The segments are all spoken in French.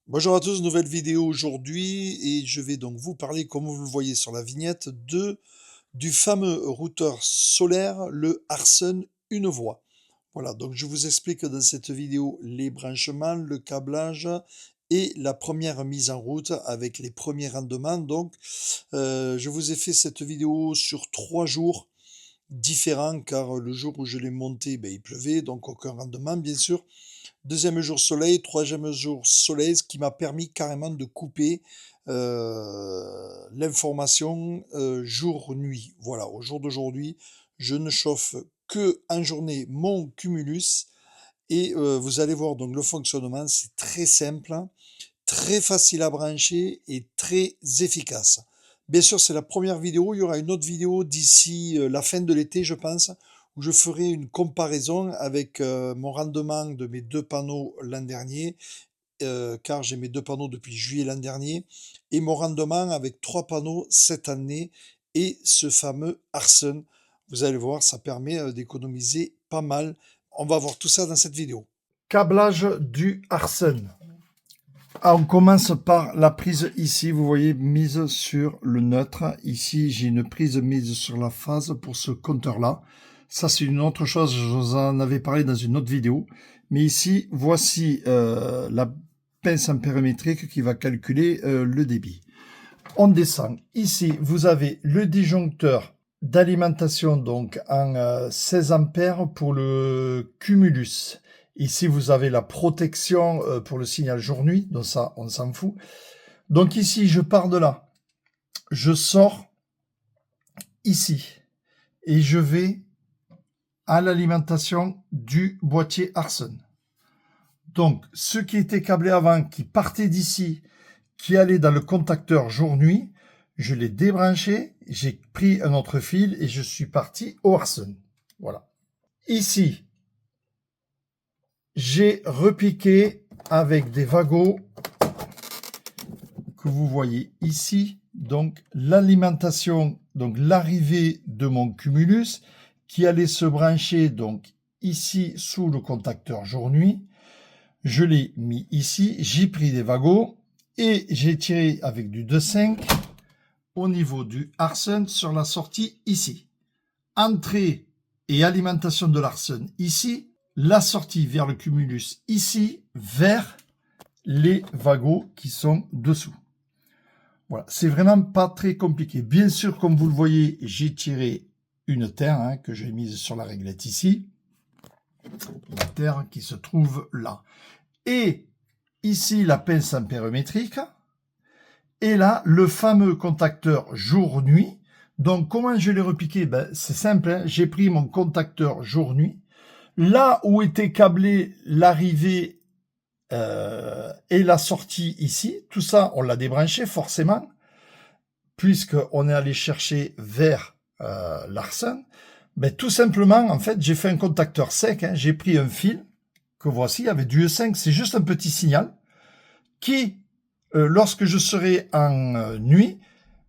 Bonjour à tous, nouvelle vidéo aujourd'hui et je vais donc vous parler, comme vous le voyez sur la vignette, du fameux routeur solaire, le Arsen une voie. Voilà, donc je vous explique dans cette vidéo les branchements, le câblage et la première mise en route avec les premiers rendements. Donc, je vous ai fait cette vidéo sur 3 jours différents car le jour où je l'ai monté, il pleuvait, donc aucun rendement bien sûr. Deuxième jour soleil, troisième jour soleil, ce qui m'a permis carrément de couper l'information jour-nuit. Voilà, au jour d'aujourd'hui, je ne chauffe que en journée mon cumulus et vous allez voir donc le fonctionnement, c'est très simple, très facile à brancher et très efficace. Bien sûr, c'est la première vidéo. Il y aura une autre vidéo d'ici la fin de l'été, je pense, où je ferai une comparaison avec mon rendement de mes deux panneaux l'an dernier, car j'ai mes deux panneaux depuis juillet l'an dernier, et mon rendement avec trois panneaux cette année et ce fameux Arsen. Vous allez voir, ça permet d'économiser pas mal. On va voir tout ça dans cette vidéo. Câblage du Arsen. On commence par la prise ici, vous voyez, mise sur le neutre. Ici, j'ai une prise mise sur la phase pour ce compteur-là. Ça, c'est une autre chose, je vous en avais parlé dans une autre vidéo. Mais ici, voici la pince ampérimétrique qui va calculer le débit. On descend. Ici, vous avez le disjoncteur d'alimentation donc en 16 ampères pour le cumulus. Ici, vous avez la protection pour le signal jour-nuit, donc ça, on s'en fout. Donc ici, je pars de là. Je sors ici et je vais à l'alimentation du boîtier Arsen. Donc, ce qui était câblé avant, qui partait d'ici, qui allait dans le contacteur jour-nuit, je l'ai débranché, j'ai pris un autre fil et je suis parti au Arsen. Voilà. Ici, j'ai repiqué avec des wagots que vous voyez ici, donc l'alimentation, donc l'arrivée de mon cumulus qui allait se brancher donc ici sous le contacteur jour-nuit. Je l'ai mis ici, j'ai pris des wagots et j'ai tiré avec du 2,5 au niveau du Arsen sur la sortie ici. Entrée et alimentation de l'Arsen ici, la sortie vers le cumulus ici, vers les wagots qui sont dessous. Voilà, c'est vraiment pas très compliqué. Bien sûr, comme vous le voyez, j'ai tiré une terre que j'ai mise sur la réglette ici. La terre qui se trouve là. Et ici, la pince ampérimétrique. Et là, le fameux contacteur jour-nuit. Donc, comment je l'ai repiqué? C'est simple, j'ai pris mon contacteur jour-nuit. Là où était câblé l'arrivée et la sortie ici, tout ça, on l'a débranché forcément, puisqu'on est allé chercher vers l'Arsen. Tout simplement, en fait, j'ai fait un contacteur sec. J'ai pris un fil que voici, avec du E5, c'est juste un petit signal qui, lorsque je serai en nuit,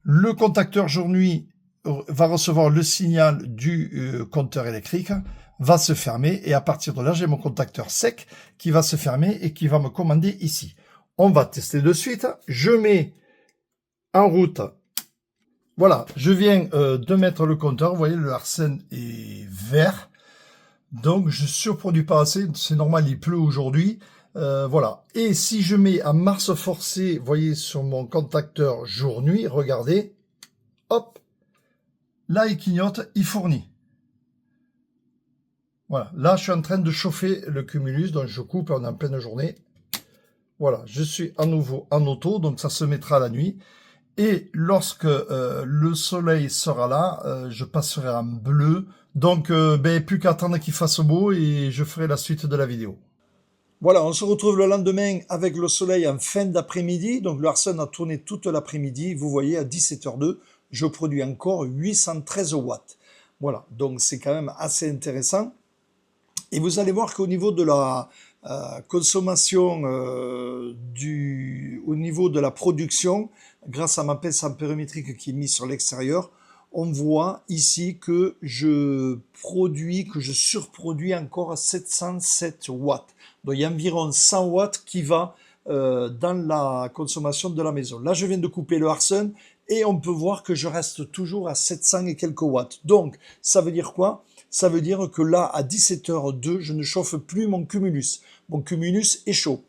le contacteur jour-nuit va recevoir le signal du compteur électrique, va se fermer, et à partir de là, j'ai mon contacteur sec qui va se fermer et qui va me commander ici. On va tester de suite. Je mets en route. Voilà, je viens de mettre le compteur. Vous voyez, le Arsen est vert. Donc, je ne surproduis pas assez. C'est normal, il pleut aujourd'hui. Voilà. Et si je mets en marche forcée, vous voyez, sur mon contacteur jour-nuit, regardez. Hop. Là, il clignote, il fournit. Voilà. Là, je suis en train de chauffer le cumulus. Donc, je coupe, on est en pleine journée. Voilà. Je suis à nouveau en auto. Donc, ça se mettra la nuit. Et lorsque le soleil sera là, je passerai en bleu. Donc, plus qu'à attendre qu'il fasse beau et je ferai la suite de la vidéo. Voilà, on se retrouve le lendemain avec le soleil en fin d'après-midi. Donc le Arsen a tourné toute l'après-midi. Vous voyez, à 17h02, je produis encore 813 watts. Voilà, donc c'est quand même assez intéressant. Et vous allez voir qu'au niveau de la consommation, au niveau de la production, grâce à ma pince ampérimétrique qui est mise sur l'extérieur, on voit ici que je surproduis encore 707 watts. Donc il y a environ 100 watts qui va dans la consommation de la maison. Là, je viens de couper le Harsun et on peut voir que je reste toujours à 700 et quelques watts. Donc, ça veut dire quoi? Ça veut dire que là, à 17h02, je ne chauffe plus mon cumulus. Mon cumulus est chaud.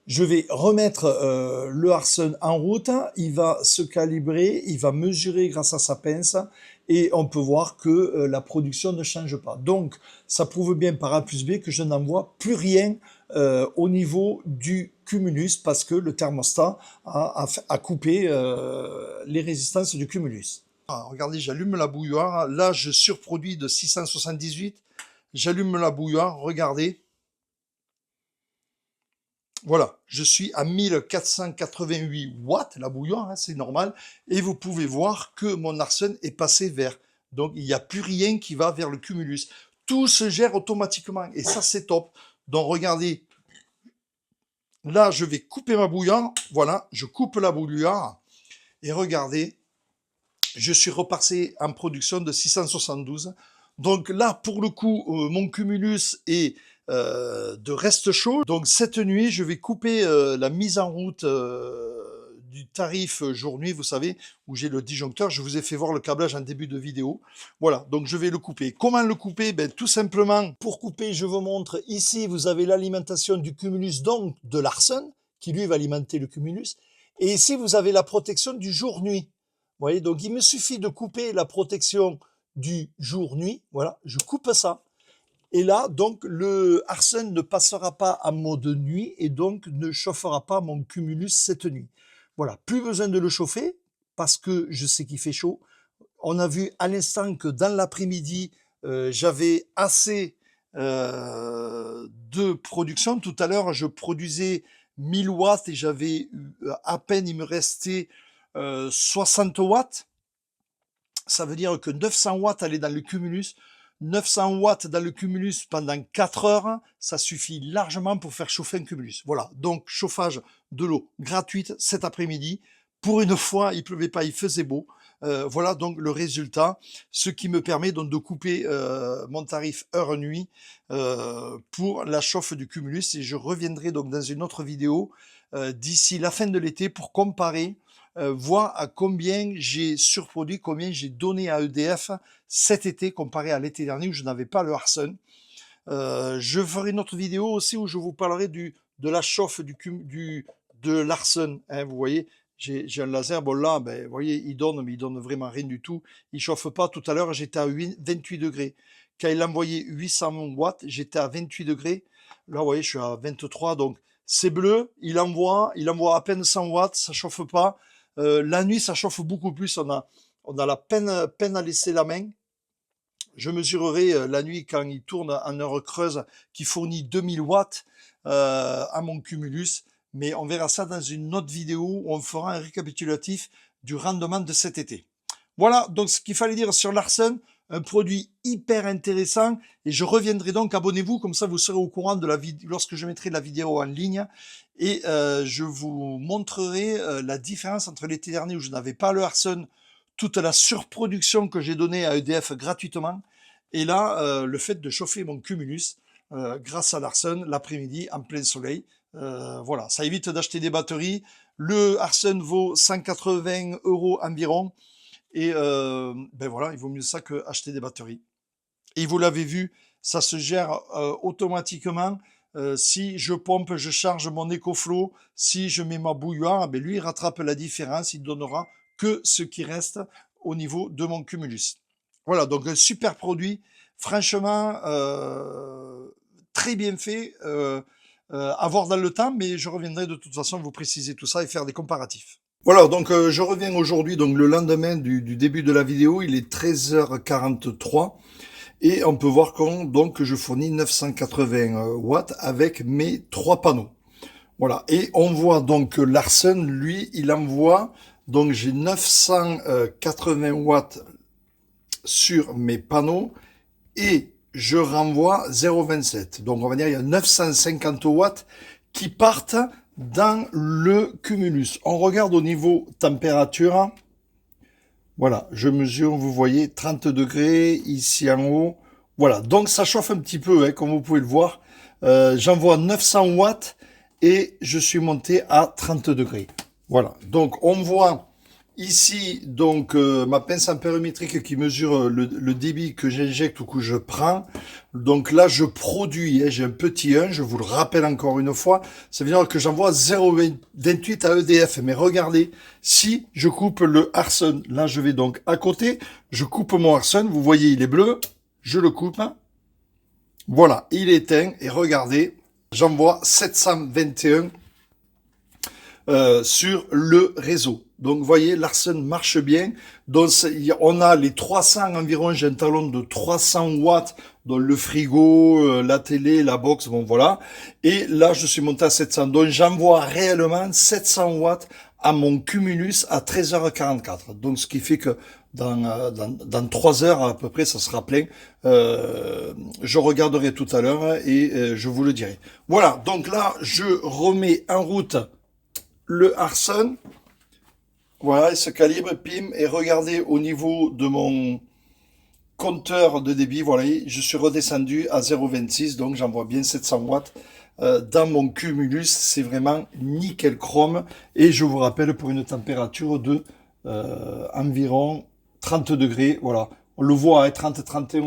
Je vais remettre le Harsun en route, il va se calibrer, il va mesurer grâce à sa pince et on peut voir que la production ne change pas. Donc ça prouve bien par A plus B que je n'en vois plus rien au niveau du cumulus parce que le thermostat a coupé les résistances du cumulus. Ah, regardez, j'allume la bouilloire, là je surproduis de 678, j'allume la bouilloire, regardez. Voilà, je suis à 1488 watts, la bouilloire, hein, c'est normal. Et vous pouvez voir que mon Harsun est passé vert. Donc, il n'y a plus rien qui va vers le cumulus. Tout se gère automatiquement. Et ça, c'est top. Donc, regardez. Là, je vais couper ma bouilloire. Voilà, je coupe la bouilloire. Et regardez, je suis repassé en production de 672. Donc là, pour le coup, mon cumulus est de reste chaud. Donc cette nuit, je vais couper la mise en route du tarif jour-nuit, vous savez, où j'ai le disjoncteur. Je vous ai fait voir le câblage en début de vidéo. Voilà, donc je vais le couper. Comment le couper? Ben, tout simplement, pour couper, je vous montre. Ici, vous avez l'alimentation du cumulus, donc de l'Harsun, qui lui va alimenter le cumulus. Et ici, vous avez la protection du jour-nuit. Vous voyez, donc il me suffit de couper la protection du jour-nuit. Voilà, je coupe ça. Et là, donc, le Harsun ne passera pas en mode nuit et donc ne chauffera pas mon cumulus cette nuit. Voilà, plus besoin de le chauffer parce que je sais qu'il fait chaud. On a vu à l'instant que dans l'après-midi, j'avais assez de production. Tout à l'heure, je produisais 1000 watts et j'avais à peine, il me restait 60 watts. Ça veut dire que 900 watts allaient dans le cumulus. 900 watts dans le cumulus pendant 4 heures, ça suffit largement pour faire chauffer un cumulus. Voilà, donc chauffage de l'eau gratuite cet après-midi. Pour une fois, il pleuvait pas, il faisait beau. Voilà donc le résultat, ce qui me permet donc de couper mon tarif heure-nuit pour la chauffe du cumulus. Et je reviendrai donc dans une autre vidéo d'ici la fin de l'été pour comparer voir à combien j'ai surproduit, combien j'ai donné à EDF cet été comparé à l'été dernier où je n'avais pas le Harsun. Je ferai une autre vidéo aussi où je vous parlerai de la chauffe de l'Harsun. Hein, vous voyez, j'ai un laser, bon là, ben, vous voyez, il donne, mais il donne vraiment rien du tout. Il chauffe pas. Tout à l'heure, j'étais à 28 degrés. Quand il a envoyé 800 watts, j'étais à 28 degrés. Là, vous voyez, je suis à 23, donc c'est bleu. Il envoie à peine 100 watts, ça chauffe pas. La nuit, ça chauffe beaucoup plus. On a la peine à laisser la main. Je mesurerai la nuit quand il tourne en heure creuse qui fournit 2000 watts à mon cumulus. Mais on verra ça dans une autre vidéo où on fera un récapitulatif du rendement de cet été. Voilà donc ce qu'il fallait dire sur l'Harsun. Un produit hyper intéressant et je reviendrai donc, abonnez-vous, comme ça vous serez au courant de la vidéo lorsque je mettrai la vidéo en ligne et je vous montrerai la différence entre l'été dernier où je n'avais pas le Harsun, toute la surproduction que j'ai donnée à EDF gratuitement et là le fait de chauffer mon cumulus grâce à l'Harsun l'après-midi en plein soleil. Voilà, ça évite d'acheter des batteries. Le Harsun vaut 180 € environ. Et ben voilà, il vaut mieux ça que acheter des batteries. Et vous l'avez vu, ça se gère automatiquement. Si je pompe, je charge mon EcoFlow. Si je mets ma bouilloire, ben lui, il rattrape la différence. Il donnera que ce qui reste au niveau de mon cumulus. Voilà, donc un super produit. Franchement, très bien fait. À voir dans le temps, mais je reviendrai de toute façon vous préciser tout ça et faire des comparatifs. Voilà, donc je reviens aujourd'hui, donc le lendemain du début de la vidéo, il est 13h43 et on peut voir que je fournis 980 watts avec mes 3 panneaux. Voilà, et on voit donc que l'Harsun, lui, il envoie, donc j'ai 980 watts sur mes panneaux et je renvoie 0,27. Donc on va dire il y a 950 watts qui partent dans le cumulus. On regarde au niveau température. Voilà, je mesure, vous voyez, 30 degrés ici en haut. Voilà, donc ça chauffe un petit peu, hein, comme vous pouvez le voir. J'envoie 900 watts et je suis monté à 30 degrés. Voilà, donc on voit ici donc ma pince ampérimétrique qui mesure le débit que j'injecte ou que je prends. Donc là, je produis, hein, j'ai un petit 1, je vous le rappelle encore une fois, ça veut dire que j'envoie 0,28 à EDF. Mais regardez, si je coupe le Arsen, là je vais donc à côté, je coupe mon Arsen, vous voyez il est bleu, je le coupe, voilà, il est éteint, et regardez, j'envoie 721 sur le réseau. Donc, vous voyez, l'Arsen marche bien. Donc, on a les 300 environ, j'ai un talon de 300 watts, dans le frigo, la télé, la box, bon voilà. Et là, je suis monté à 700. Donc, j'envoie réellement 700 watts à mon Cumulus à 13h44. Donc, ce qui fait que dans 3 heures à peu près, ça sera plein. Je regarderai tout à l'heure et je vous le dirai. Voilà, donc là, je remets en route le Arsen. Voilà, il se calibre, pim, et regardez au niveau de mon compteur de débit, voilà, je suis redescendu à 0,26, donc j'envoie bien 700 watts dans mon Cumulus, c'est vraiment nickel chrome, et je vous rappelle pour une température de environ 30 degrés, voilà, on le voit à 30-31,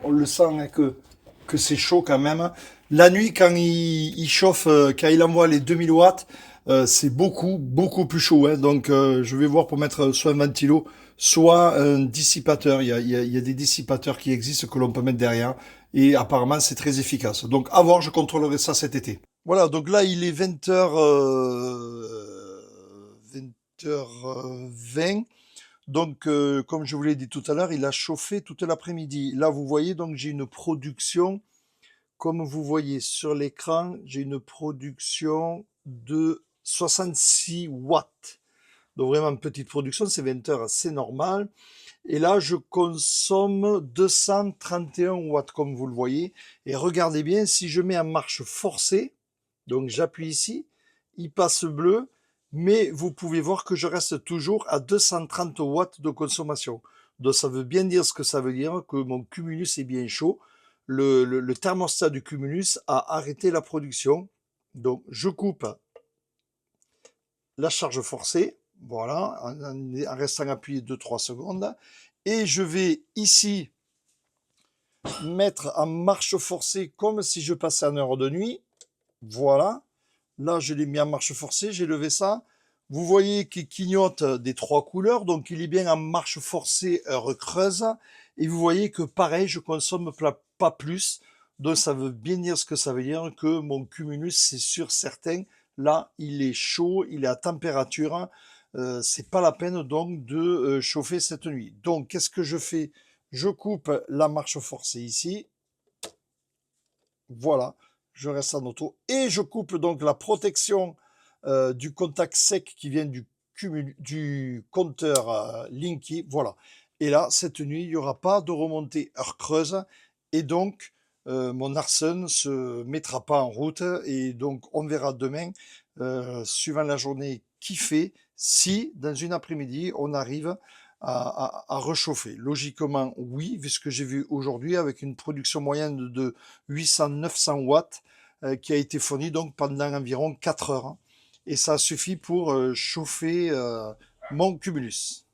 on le sent hein, que c'est chaud quand même. La nuit, quand il chauffe, quand il envoie les 2000 watts, c'est beaucoup plus chaud. Hein. Donc, je vais voir pour mettre soit un ventilo, soit un dissipateur. Il y a des dissipateurs qui existent que l'on peut mettre derrière. Et apparemment, c'est très efficace. Donc, à voir, je contrôlerai ça cet été. Voilà, donc là, il est 20h, 20h20. Donc, comme je vous l'ai dit tout à l'heure, il a chauffé toute l'après-midi. Là, vous voyez, donc j'ai une production, comme vous voyez sur l'écran, j'ai une production de 66 watts. Donc vraiment une petite production, c'est 20 heures, c'est normal. Et là, je consomme 231 watts, comme vous le voyez. Et regardez bien, si je mets en marche forcée, donc j'appuie ici, il passe bleu, mais vous pouvez voir que je reste toujours à 230 watts de consommation. Donc ça veut bien dire ce que ça veut dire, que mon Cumulus est bien chaud. Le thermostat du Cumulus a arrêté la production. Donc je coupe la charge forcée, voilà, en restant appuyé 2-3 secondes. Et je vais ici mettre en marche forcée comme si je passais en heure de nuit. Voilà. Là, je l'ai mis en marche forcée, j'ai levé ça. Vous voyez qu'il clignote des 3 couleurs, donc il est bien en marche forcée heure creuse. Et vous voyez que pareil, je consomme pas plus. Donc ça veut bien dire ce que ça veut dire, que mon Cumulus, c'est sûr certain. Là, il est chaud, il est à température. C'est pas la peine donc de chauffer cette nuit. Donc, qu'est-ce que je fais? Je coupe la marche forcée ici. Voilà, je reste en auto. Et je coupe donc la protection du contact sec qui vient du compteur Linky. Voilà. Et là, cette nuit, il n'y aura pas de remontée heure creuse. Et donc, mon Arsen se mettra pas en route. Et donc, on verra demain, suivant la journée qui fait, si dans une après-midi, on arrive à réchauffer. Logiquement, oui, vu ce que j'ai vu aujourd'hui, avec une production moyenne de 800-900 watts qui a été fournie donc pendant environ 4 heures. Et ça suffit pour chauffer mon Cumulus.